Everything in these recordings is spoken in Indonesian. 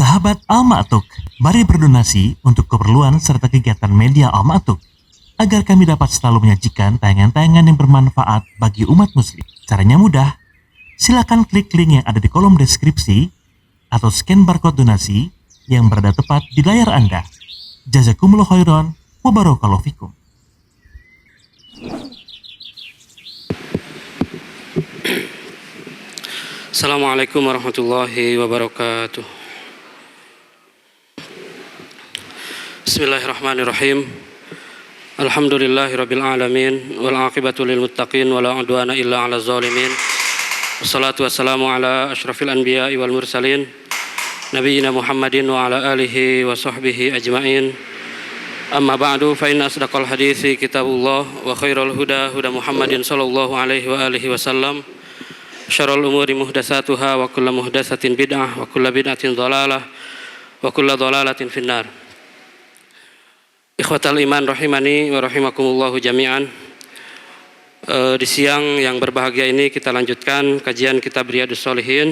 Sahabat Al-Ma'tuk, mari berdonasi untuk keperluan serta kegiatan media Al-Ma'tuk agar kami dapat selalu menyajikan tayangan-tayangan yang bermanfaat bagi umat muslim. Caranya mudah, silakan klik link yang ada di kolom deskripsi atau scan barcode donasi yang berada tepat di layar Anda. Jazakumullah khairan wa barakallahu fikum. Assalamualaikum warahmatullahi wabarakatuh. Bismillahirrahmanirrahim. Alhamdulillahirabbil alamin wal aqibatu lil muttaqin wala udwana illa 'alal zalimin. Wassalatu wassalamu ala asyrafil anbiya'i wal mursalin nabiyina Muhammadin wa ala alihi wa sahbihi ajmain. Amma ba'du, fa inna asdaqal hadithi kitabullah wa khairal huda huda Muhammadin sallallahu alaihi wa alihi wasallam. Syarrul umuri muhdatsatuha wa kullu muhdatsatin bid'ah wa kullu bid'atin dhalalah wa kullu dhalalatin finnar. Ikhwatal iman rahimani wa rahimakumullahu jami'an. Di siang yang berbahagia ini kita lanjutkan kajian kitab Riyadhus Shalihin,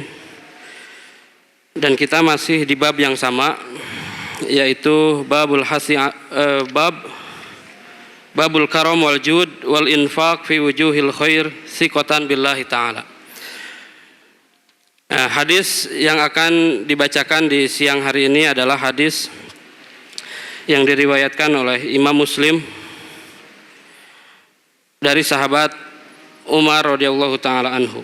dan kita masih di bab yang sama, yaitu babul karam wal jud wal infaq fi wujuhil khair thiqatan billahi ta'ala. Hadis yang akan dibacakan di siang hari ini adalah hadis yang diriwayatkan oleh Imam Muslim dari sahabat Umar radhiyallahu taala anhu.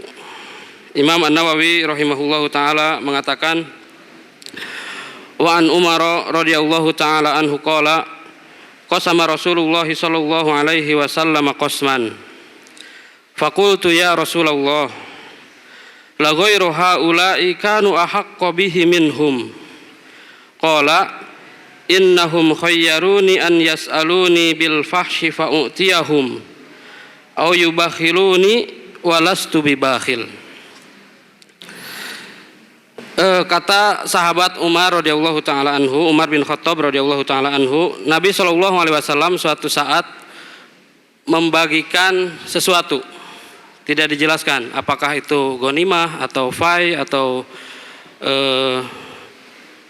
Imam An-Nawawi rahimahullahu taala mengatakan, wa an Umar radhiyallahu taala anhu qala qasama Rasulullah sallallahu alaihi wasallam qasman faqultu ya Rasulullah la ghairu haula'i kanu ahaqqa bihi minhum qala innahum khayyaruni an yas'aluni bil fahshi fa'utiyahum aw yubakhiluni walastu bibakhil. Kata sahabat Umar radhiyallahu taala anhu, Umar bin Khattab radhiyallahu taala anhu, Nabi sallallahu alaihi wasallam suatu saat membagikan sesuatu. Tidak dijelaskan apakah itu ghanimah atau fai atau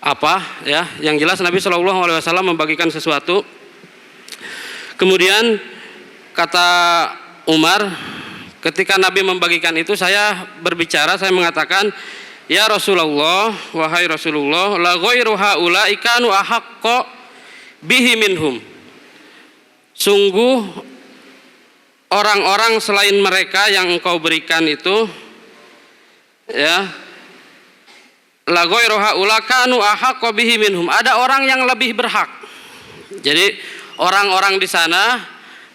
apa ya, yang jelas Nabi Shallallahu Alaihi Wasallam membagikan sesuatu. Kemudian kata Umar, ketika Nabi membagikan itu, saya berbicara, saya mengatakan, ya Rasulullah, wahai Rasulullah, la ghairu haula'i kanu ahaqqa bihi minhum. Sungguh orang-orang selain mereka yang engkau berikan itu, ya, la ghairu haula kanu ahaqqa bihi minhum. Ada orang yang lebih berhak. Jadi orang-orang di sana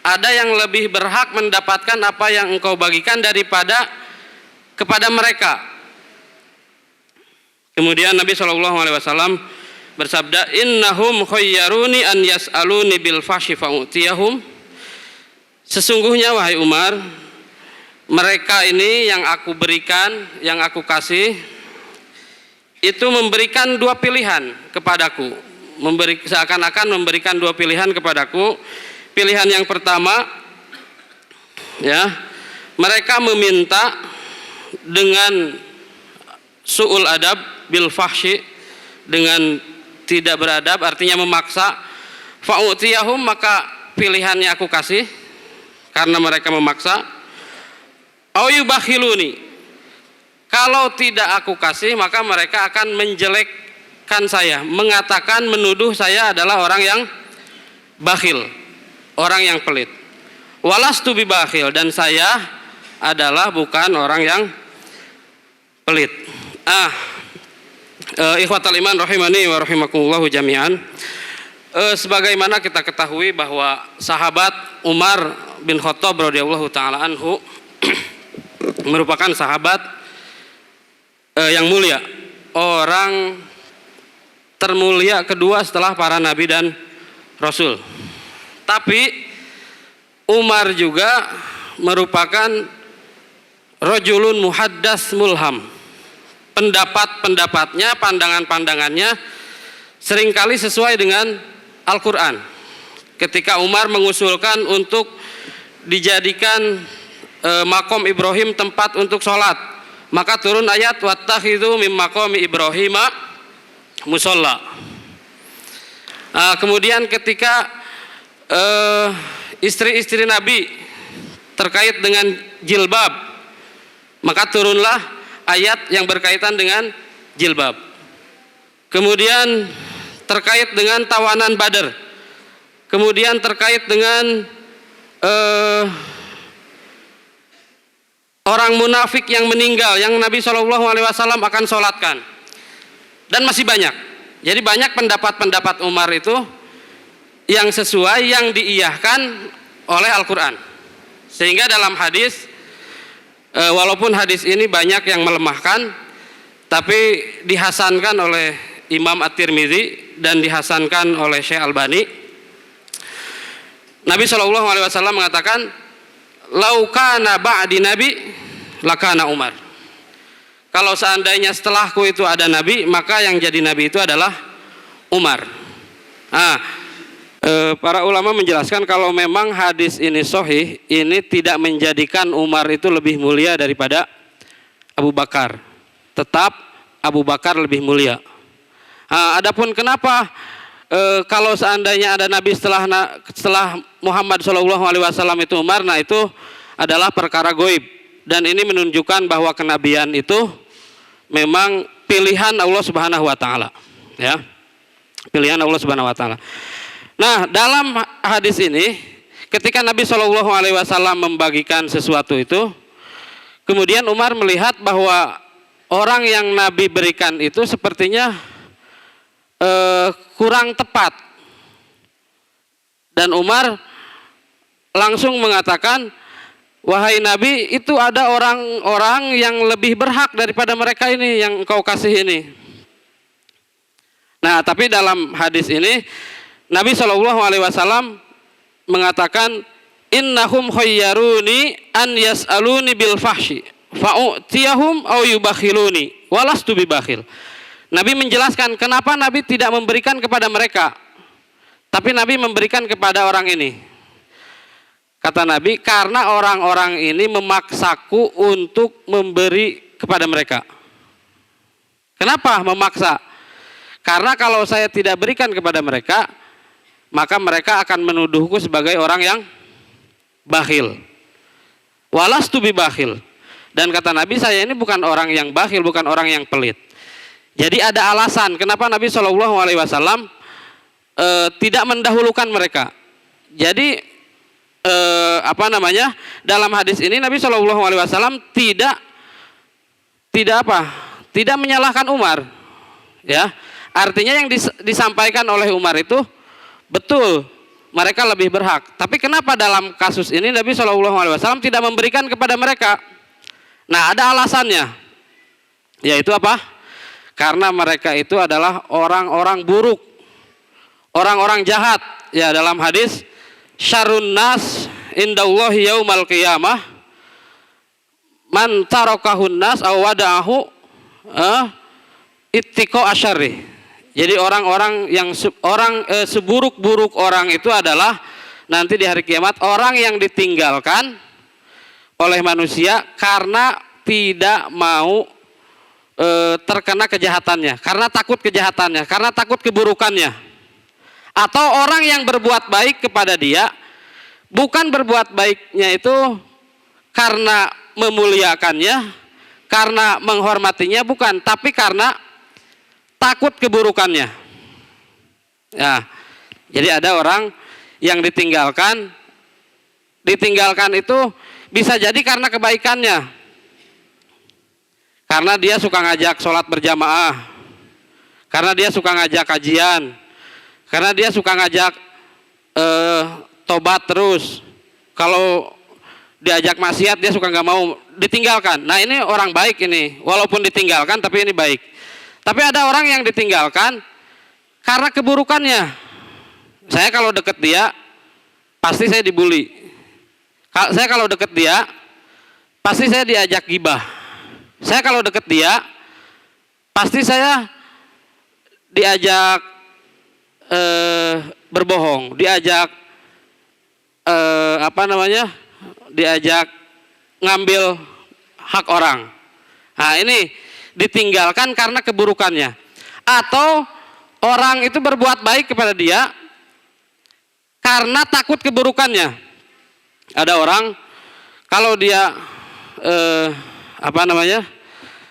ada yang lebih berhak mendapatkan apa yang engkau bagikan daripada kepada mereka. Kemudian Nabi SAW bersabda, innahum khayyaruni an yas'aluni bil fahshi fa'utiyahum. Sesungguhnya wahai Umar, mereka ini yang aku berikan, yang aku kasih, itu memberikan dua pilihan kepadaku, seakan-akan memberikan dua pilihan kepadaku. Pilihan yang pertama, ya, mereka meminta dengan su'ul adab bil fahshi, dengan tidak beradab, artinya memaksa. Fa'utiyahum, maka pilihannya aku kasih karena mereka memaksa. Au yubakhiluni, kalau tidak aku kasih maka mereka akan menjelekkan saya, mengatakan, menuduh saya adalah orang yang bakhil, orang yang pelit. Walastu bibakhil, dan saya adalah bukan orang yang pelit. Ikhwatal iman rahimani wa rahimakumullahu jami'an. Sebagaimana kita ketahui bahwa sahabat Umar bin Khattab radhiyallahu taala anhu merupakan sahabat yang mulia, orang termulia kedua setelah para nabi dan rasul. Tapi Umar juga merupakan rajulun muhaddas mulham. Pendapat-pendapatnya, pandangan-pandangannya seringkali sesuai dengan Al-Quran. Ketika Umar mengusulkan untuk dijadikan makom Ibrahim tempat untuk sholat, maka turun ayat wattakhidhu mim maqami Ibrahima musola. Kemudian ketika istri-istri Nabi terkait dengan jilbab, maka turunlah ayat yang berkaitan dengan jilbab. Kemudian terkait dengan tawanan Badar, kemudian terkait dengan orang munafik yang meninggal, yang Nabi SAW akan sholatkan, dan masih banyak. Jadi banyak pendapat-pendapat Umar itu yang sesuai, yang diiyahkan oleh Al-Quran. Sehingga dalam hadis, walaupun hadis ini banyak yang melemahkan, tapi dihasankan oleh Imam At-Tirmidzi dan dihasankan oleh Syekh Albani. Nabi SAW mengatakan, "Lau kana ba'di nabi lakana Umar." Kalau seandainya setelahku itu ada nabi, maka yang jadi nabi itu adalah Umar. Para ulama menjelaskan kalau memang hadis ini sahih, ini tidak menjadikan Umar itu lebih mulia daripada Abu Bakar. Tetap Abu Bakar lebih mulia. Adapun kenapa kalau seandainya ada nabi setelah Muhammad SAW itu Umar, nah itu adalah perkara goib, dan ini menunjukkan bahwa kenabian itu memang pilihan Allah Subhanahu wa taala, ya. Pilihan Allah Subhanahu wa taala. Nah, dalam hadis ini ketika Nabi SAW membagikan sesuatu itu, kemudian Umar melihat bahwa orang yang Nabi berikan itu sepertinya kurang tepat, dan Umar langsung mengatakan, "Wahai Nabi, itu ada orang-orang yang lebih berhak daripada mereka ini yang engkau kasih ini." Nah, tapi dalam hadis ini Nabi SAW mengatakan, "Innahum khayyaruni an yas'aluni bil fahsyi fa'utiyahum aw yubakhiluni walastu bibakhil." Nabi menjelaskan kenapa Nabi tidak memberikan kepada mereka, tapi Nabi memberikan kepada orang ini. Kata Nabi, karena orang-orang ini memaksaku untuk memberi kepada mereka. Kenapa memaksa? Karena kalau saya tidak berikan kepada mereka, maka mereka akan menuduhku sebagai orang yang bakhil. Walastu bibakhil. Dan kata Nabi, saya ini bukan orang yang bakhil, bukan orang yang pelit. Jadi ada alasan kenapa Nabi SAW tidak mendahulukan mereka. Jadi dalam hadis ini Nabi SAW tidak menyalahkan Umar, ya. Artinya yang disampaikan oleh Umar itu betul, mereka lebih berhak. Tapi kenapa dalam kasus ini Nabi SAW tidak memberikan kepada mereka? Nah, ada alasannya, yaitu apa? Karena mereka itu adalah orang-orang buruk, orang-orang jahat. Ya, dalam hadis, syarrun nas indallahi yaumal qiyamah man tarakahun nas aw wada'ahu ittiqa asyarri. Jadi orang-orang yang seburuk-buruk orang itu adalah nanti di hari kiamat orang yang ditinggalkan oleh manusia karena tidak mau terkena kejahatannya, karena takut kejahatannya, karena takut keburukannya. Atau orang yang berbuat baik kepada dia, bukan berbuat baiknya itu karena memuliakannya, karena menghormatinya, bukan, tapi karena takut keburukannya. Ya, jadi ada orang yang ditinggalkan itu bisa jadi karena kebaikannya. Karena dia suka ngajak sholat berjamaah, karena dia suka ngajak kajian, karena dia suka ngajak tobat terus. Kalau diajak maksiat dia suka nggak mau, ditinggalkan. Nah, ini orang baik ini, walaupun ditinggalkan tapi ini baik. Tapi ada orang yang ditinggalkan karena keburukannya. Saya kalau deket dia pasti saya dibully. Saya kalau deket dia pasti saya diajak gibah. Saya kalau deket dia pasti saya diajak berbohong, diajak diajak ngambil hak orang. Nah, ini ditinggalkan karena keburukannya. Atau orang itu berbuat baik kepada dia karena takut keburukannya. Ada orang kalau dia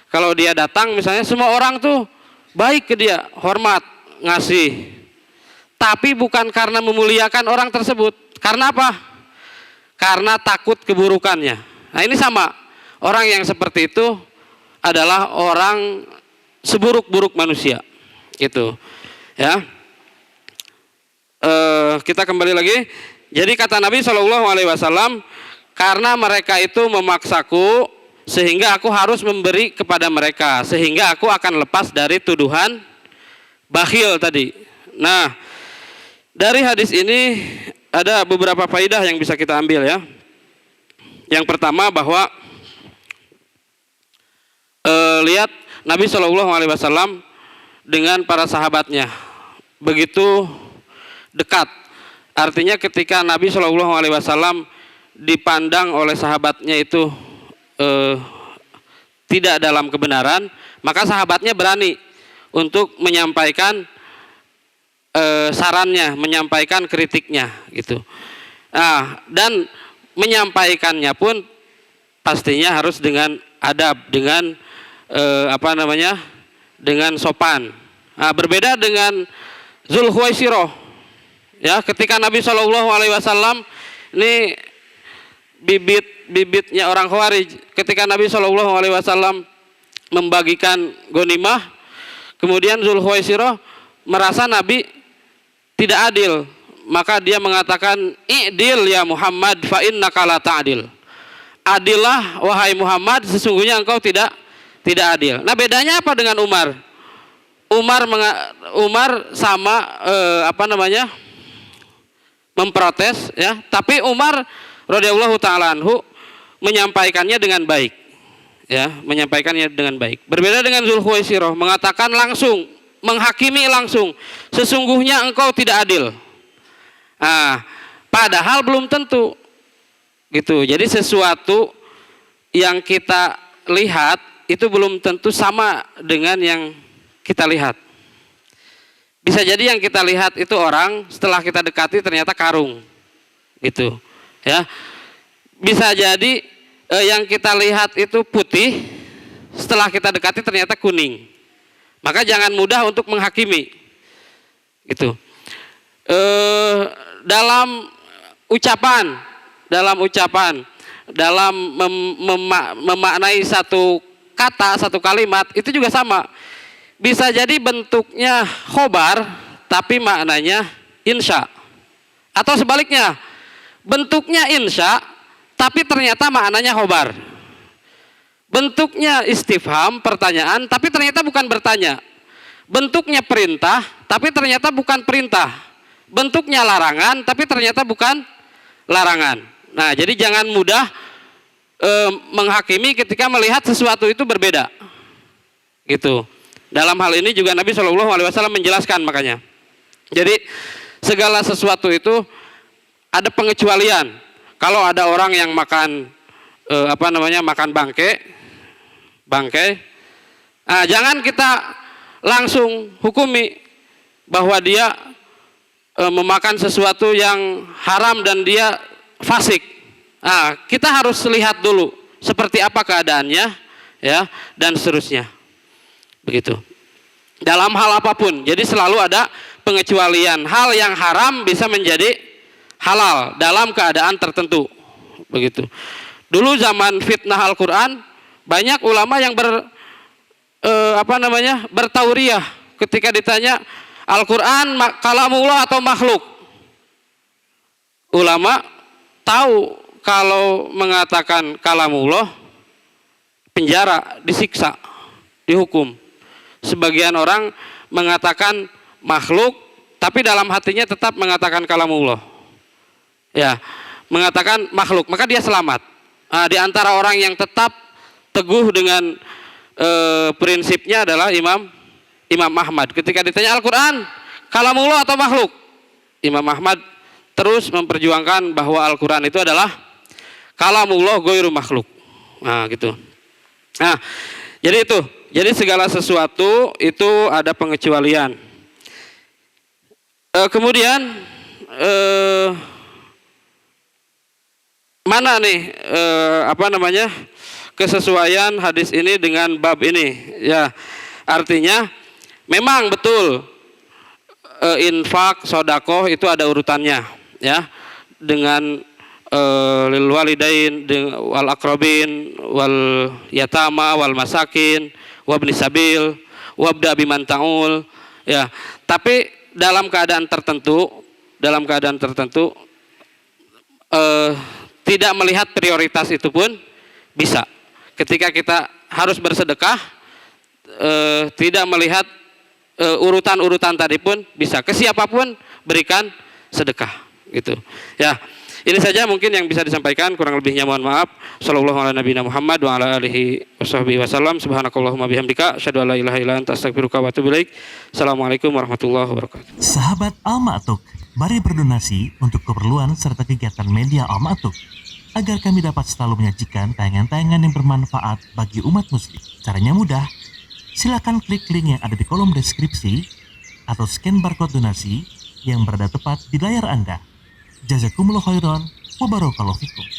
kalau dia datang misalnya, semua orang tuh baik ke dia, hormat, ngasih. Tapi bukan karena memuliakan orang tersebut. Karena apa? Karena takut keburukannya. Nah, ini sama. Orang yang seperti itu adalah orang seburuk-buruk manusia. Gitu. Ya. Kita kembali lagi. Jadi kata Nabi SAW, karena mereka itu memaksaku sehingga aku harus memberi kepada mereka, sehingga aku akan lepas dari tuduhan bakhil tadi. Nah, dari hadis ini ada beberapa faidah yang bisa kita ambil ya. Yang pertama bahwa lihat Nabi SAW dengan para sahabatnya begitu dekat. Artinya ketika Nabi SAW dipandang oleh sahabatnya itu tidak dalam kebenaran, maka sahabatnya berani untuk menyampaikan sarannya, menyampaikan kritiknya gitu. Nah, dan menyampaikannya pun pastinya harus dengan adab, dengan dengan sopan. Nah, berbeda dengan Zulkhuwaisirah. Ya, ketika Nabi SAW ini bibitnya orang Khawarij, ketika Nabi SAW membagikan ghanimah, kemudian Zulkhuwaisirah merasa Nabi tidak adil, maka dia mengatakan, "I'dil ya Muhammad fa innaka la ta'dil." Adillah wahai Muhammad, sesungguhnya engkau tidak adil. Nah, bedanya apa dengan Umar? Umar sama memprotes ya, tapi Umar radhiyallahu taala anhu menyampaikannya dengan baik. Ya, menyampaikannya dengan baik. Berbeda dengan Zulkhuwaisirah, mengatakan langsung, menghakimi langsung, sesungguhnya engkau tidak adil. Nah, padahal belum tentu. Gitu. Jadi sesuatu yang kita lihat itu belum tentu sama dengan yang kita lihat. Bisa jadi yang kita lihat itu orang, setelah kita dekati ternyata karung. Gitu. Ya. Bisa jadi yang kita lihat itu putih, setelah kita dekati ternyata kuning. Maka jangan mudah untuk menghakimi. Gitu. Dalam ucapan, dalam memaknai satu kata, satu kalimat, itu juga sama. Bisa jadi bentuknya khobar, tapi maknanya insya. Atau sebaliknya, bentuknya insya, tapi ternyata maknanya khobar. Bentuknya istifham, pertanyaan, tapi ternyata bukan bertanya. Bentuknya perintah, tapi ternyata bukan perintah. Bentuknya larangan, tapi ternyata bukan larangan. Nah, jadi jangan mudah menghakimi ketika melihat sesuatu itu berbeda. Gitu. Dalam hal ini juga Nabi SAW menjelaskan makanya. Jadi segala sesuatu itu ada pengecualian. Kalau ada orang yang makan makan bangkai, jangan kita langsung hukumi bahwa dia memakan sesuatu yang haram dan dia fasik. Nah, kita harus lihat dulu seperti apa keadaannya, ya, dan seterusnya. Begitu. Dalam hal apapun, jadi selalu ada pengecualian. Hal yang haram bisa menjadi halal dalam keadaan tertentu. Begitu. Dulu zaman fitnah Al-Quran, banyak ulama yang bertauriah ketika ditanya Al-Quran kalamullah atau makhluk. Ulama tahu kalau mengatakan kalamullah, penjara, disiksa, dihukum. Sebagian orang mengatakan makhluk, tapi dalam hatinya tetap mengatakan kalamullah. Ya, mengatakan makhluk, maka dia selamat. Di antara orang yang tetap teguh dengan prinsipnya adalah Imam Ahmad. Ketika ditanya Al-Quran kalamullah atau makhluk, Imam Ahmad terus memperjuangkan bahwa Al-Quran itu adalah kalamullah ghairu makhluk. Nah, gitu. Nah, jadi itu. Jadi segala sesuatu itu ada pengecualian. Kemudian mana nih kesesuaian hadis ini dengan bab ini? Ya, artinya memang betul infak, sodakoh itu ada urutannya, ya, dengan lil walidain, wal akrabin, wal yatama, wal masakin, wabni sabil, wabda biman ta'ul, ya. Tapi dalam keadaan tertentu tidak melihat prioritas itu pun bisa. Ketika kita harus bersedekah, tidak melihat urutan-urutan tadi pun bisa. Ke siapapun berikan sedekah, gitu. Ya, ini saja mungkin yang bisa disampaikan. Kurang lebihnya mohon maaf. Sallallahu ala nabiyina Muhammad wa ala alihi washabbihi wasallam. Subhanakallahumma bihamdika asyhadu an la ilaha illa anta astaghfiruka wa atubu ilaik. Assalamualaikum warahmatullahi wabarakatuh. Sahabat Al-Ma'atuk, mari berdonasi untuk keperluan serta kegiatan media Al-Ma'atuk agar kami dapat selalu menyajikan tayangan-tayangan yang bermanfaat bagi umat muslim. Caranya mudah. Silakan klik link yang ada di kolom deskripsi atau scan barcode donasi yang berada tepat di layar Anda. Jazakumullah khairan wa barakallahu fikum.